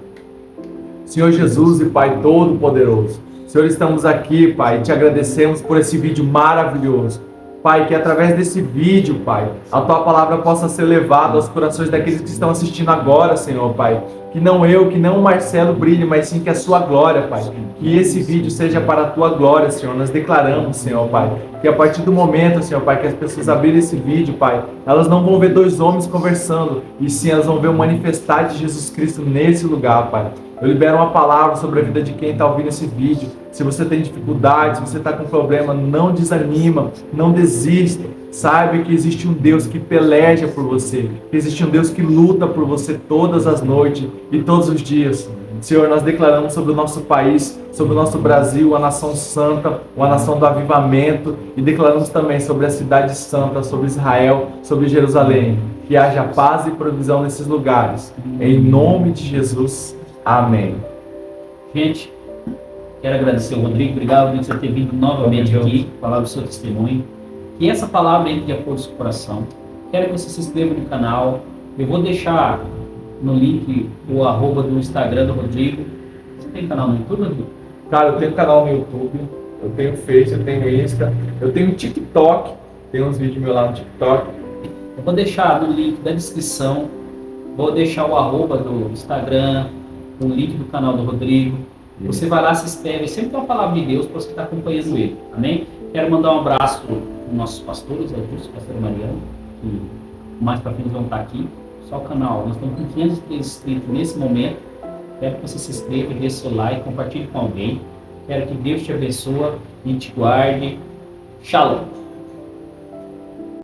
Senhor Jesus e Pai Todo-Poderoso, Senhor, estamos aqui, Pai, e te agradecemos por esse vídeo maravilhoso. Pai, que através desse vídeo, Pai, a Tua palavra possa ser levada aos corações daqueles que estão assistindo agora, Senhor, Pai. Que não eu, que não o Marcelo brilhe, mas sim que a Sua glória, Pai. Que esse vídeo seja para a Tua glória, Senhor. Nós declaramos, Senhor, Pai, que a partir do momento, Senhor, Pai, que as pessoas abrirem esse vídeo, Pai, elas não vão ver dois homens conversando, e sim elas vão ver o manifestar de Jesus Cristo nesse lugar, Pai. Eu libero uma palavra sobre a vida de quem está ouvindo esse vídeo. Se você tem dificuldade, se você está com problema, não desanima, não desista. Saiba que existe um Deus que peleja por você, que existe um Deus que luta por você todas as noites e todos os dias. Senhor, nós declaramos sobre o nosso país, sobre o nosso Brasil, a nação santa, a nação do avivamento, e declaramos também sobre a cidade santa, sobre Israel, sobre Jerusalém. Que haja paz e provisão nesses lugares. Em nome de Jesus. Amém. Gente, quero agradecer ao Rodrigo. Obrigado por você ter vindo novamente aqui, falar do seu testemunho. Que essa palavra entre de acordo com o seu coração. Quero que você se inscreva no canal. Eu vou deixar no link o arroba do Instagram do Rodrigo. Você tem canal no YouTube, Rodrigo? Cara, eu tenho canal no YouTube, eu tenho Face, eu tenho Insta, eu tenho TikTok. Tem uns vídeos meus lá no TikTok. Eu vou deixar no link da descrição. Vou deixar o arroba do Instagram, o link do canal do Rodrigo. Você vai lá, se inscreve, sempre tem uma palavra de Deus para você estar acompanhando ele, amém? Quero mandar um abraço para os nossos pastores, Augusto, pastora Mariana, que mais para frente vão estar aqui. Só o canal, nós estamos com 503 inscritos nesse momento. Quero que você se inscreva, dê seu like, compartilhe com alguém. Quero que Deus te abençoe e te guarde. Shalom.